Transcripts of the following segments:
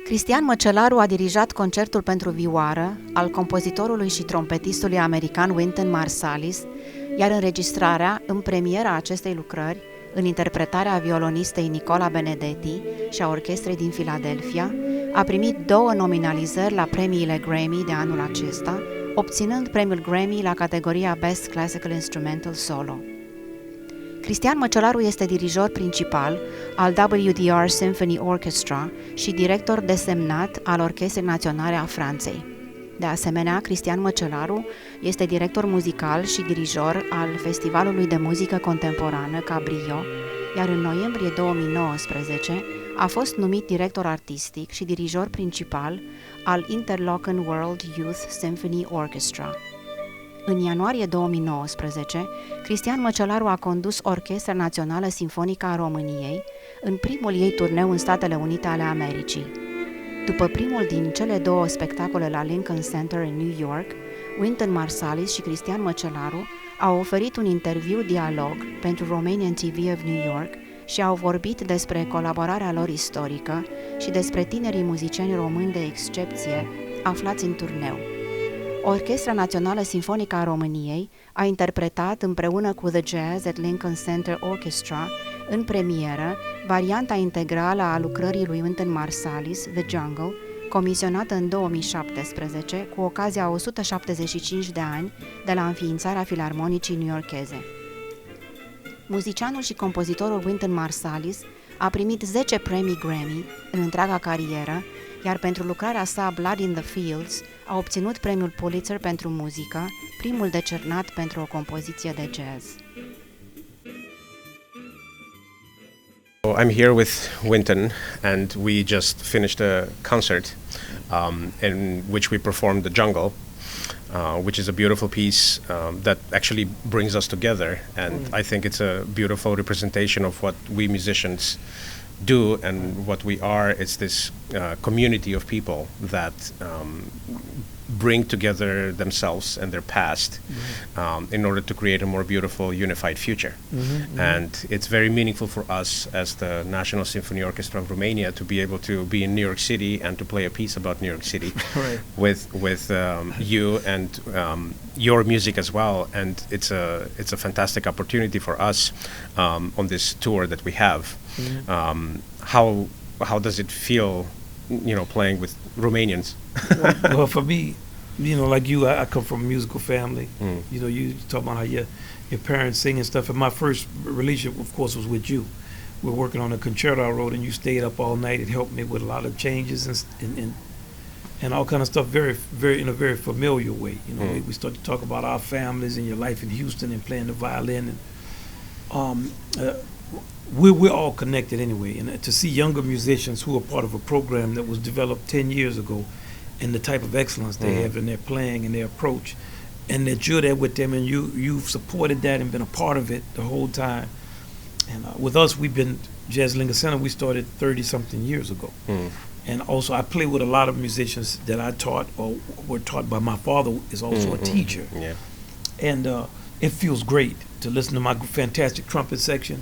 Cristian Macelaru a dirijat concertul pentru vioară al compozitorului și trompetistului american Wynton Marsalis, iar înregistrarea, în premiera acestei lucrări, în interpretarea violonistei Nicola Benedetti și a Orchestrei din Philadelphia, a primit 2 nominalizări la Premiile Grammy de anul acesta, obținând premiul Grammy la categoria Best Classical Instrumental Solo. Cristian Macelaru este dirijor principal al WDR Symphony Orchestra și director desemnat al Orchestrei Naționale a Franței. De asemenea, Cristian Macelaru este director muzical și dirijor al Festivalului de Muzică Contemporană Cabrillo, iar în noiembrie 2019 a fost numit director artistic și dirijor principal al Interlochen World Youth Symphony Orchestra. În ianuarie 2019, Cristian Macelaru a condus Orchestra Națională Sinfonică a României în primul ei turneu în Statele Unite ale Americii. După primul din cele 2 spectacole la Lincoln Center în New York, Wynton Marsalis și Cristian Macelaru au oferit un interviu dialog pentru Romanian TV of New York și au vorbit despre colaborarea lor istorică și despre tinerii muzicieni români de excepție aflați în turneu. Orchestra Națională Sinfonică a României a interpretat împreună cu The Jazz at Lincoln Center Orchestra, în premieră, varianta integrală a lucrării lui Wynton Marsalis, The Jungle, comisionată în 2017 cu ocazia a 175 de ani de la înființarea filarmonicii newyorkeze. Muzicianul și compozitorul Wynton Marsalis a primit 10 premii Grammy în întreaga carieră, iar pentru lucrarea sa Blood in the Fields a obținut premiul Pulitzer pentru muzică, primul decernat pentru o compoziție de jazz. I'm here with Wynton, and we just finished a concert in which we performed The Jungle, which is a beautiful piece that actually brings us together, and I think it's a beautiful representation of what we musicians do and what we are. It's this community of people that bring together themselves and their past in order to create a more beautiful, unified future. And it's very meaningful for us as the National Symphony Orchestra of Romania to be able to be in New York City and to play a piece about New York City with you and your music as well. And it's a fantastic opportunity for us on this tour that we have. How does it feel, playing with Romanians? Well, for me, like you, I come from a musical family. You talk about how your parents sing and stuff. And my first relationship, of course, was with you. We're working on a concerto I wrote, and you stayed up all night. It helped me with a lot of changes and all kind of stuff, very, very in a very familiar way. We started to talk about our families and your life in Houston and playing the violin. And we're all connected anyway, and to see younger musicians who are part of a program that was developed 10 years ago and the type of excellence they have in their playing and their approach, and that you're there with them and you've supported that and been a part of it the whole time. And with us, we've been Jazz Lincoln Center, we started 30-something years ago. And also I play with a lot of musicians that I taught or were taught by. My father is also a teacher. And it feels great to listen to my fantastic trumpet section.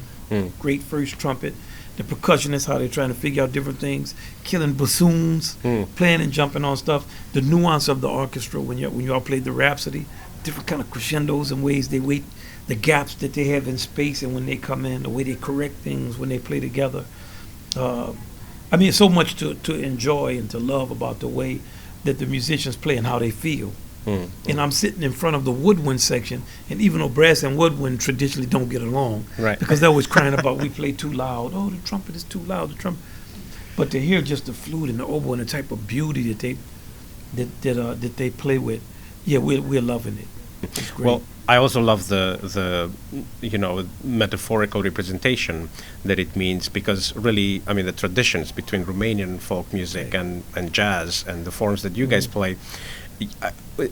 Great first trumpet. The percussionists, how they're trying to figure out different things, killing bassoons, playing and jumping on stuff. The nuance of the orchestra when you all played the Rhapsody, different kind of crescendos and ways they wait, the gaps that they have in space, and when they come in, the way they correct things when they play together. So much to enjoy and to love about the way that the musicians play and how they feel. And I'm sitting in front of the woodwind section, and even though brass and woodwind traditionally don't get along, because they're always crying about we play too loud. Oh, the trumpet is too loud. The trumpet, but to hear just the flute and the oboe and the type of beauty that they play with, we're loving it. It's great. Well, I also love the metaphorical representation that it means, because really, the traditions between Romanian folk music and jazz and the forms that you guys play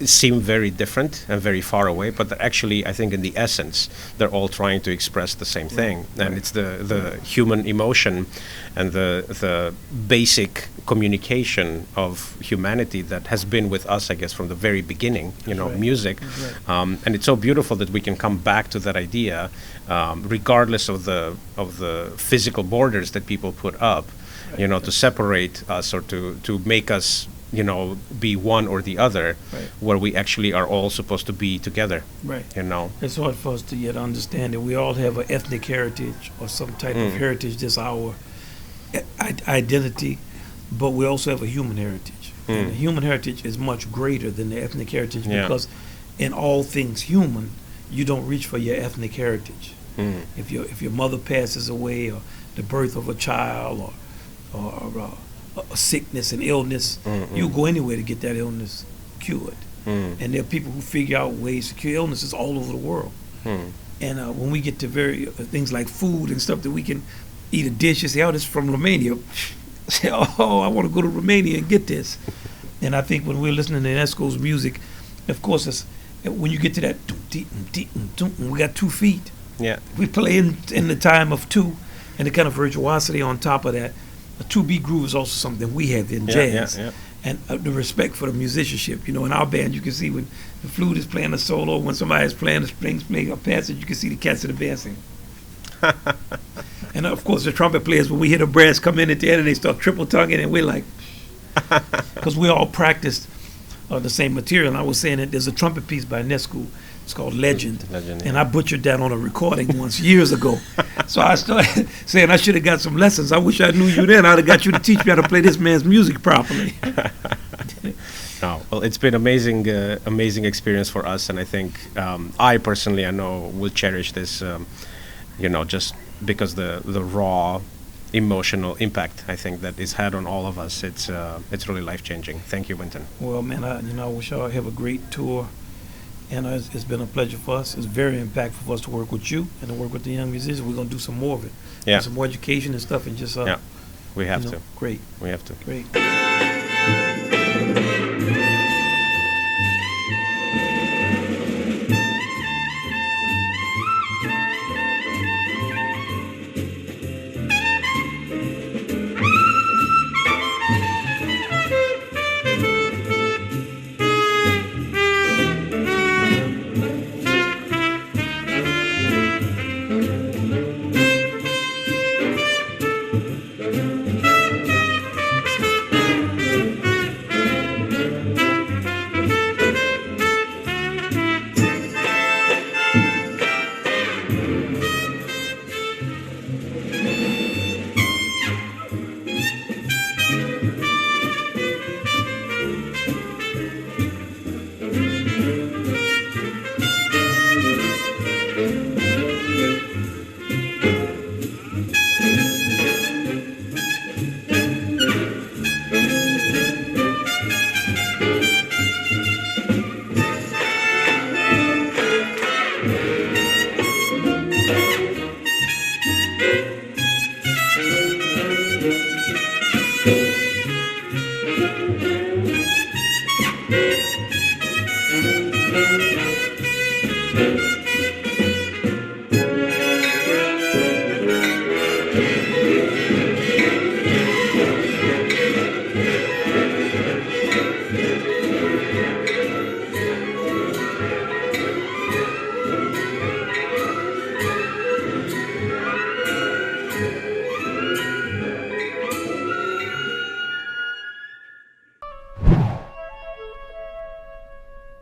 seem very different and very far away, but actually, I think in the essence, they're all trying to express the same thing, and it's the human emotion and the basic communication of humanity that has been with us, I guess, from the very beginning. Music, and it's so beautiful that we can come back to that idea, regardless of the physical borders that people put up. you know, to separate us or to make us, you know, be one or the other, Right. where we actually are all supposed to be together, Right. you know. It's hard for us to yet understand that we all have an ethnic heritage or some type of heritage that's our identity, but we also have a human heritage. And the human heritage is much greater than the ethnic heritage Yeah. because in all things human, you don't reach for your ethnic heritage. If your mother passes away, or the birth of a child, or a sickness and illness, you go anywhere to get that illness cured. And there are people who figure out ways to cure illnesses all over the world. And when we get to very things like food and stuff that we can eat a dish and say, "Oh, this is from Romania," say, "Oh, I want to go to Romania and get this." And I think when we're listening to Esco's music, of course, it's, when you get to that, we got 2 feet. Yeah. We play in the time of 2, and the kind of virtuosity on top of that. A 2-beat groove is also something we have in jazz. Yeah. And the respect for the musicianship. You know, in our band, you can see when the flute is playing a solo, when somebody is playing the strings, playing a passage, you can see the cats in the band singing. And of course, the trumpet players, when we hear the brass come in at the end and they start triple tonguing, and we're like, because we all practiced the same material. And I was saying that there's a trumpet piece by Nescu. It's called Legend. Legend, yeah. And I butchered that on a recording once years ago. So I started saying I should have got some lessons. I wish I knew you then. I'd have got you to teach me how to play this man's music properly. No, well, it's been amazing experience for us, and I think I personally, I know, will cherish this, you know, just because the raw emotional impact I think that is had on all of us. It's really life changing. Thank you, Wynton. Well, man, I wish y'all have a great tour. And it's been a pleasure for us. It's very impactful for us to work with you and to work with the young musicians. We're going to do some more of it. Yeah. Some more education and stuff, and just Yeah, we have to. Great. We have to. Great. Thank you.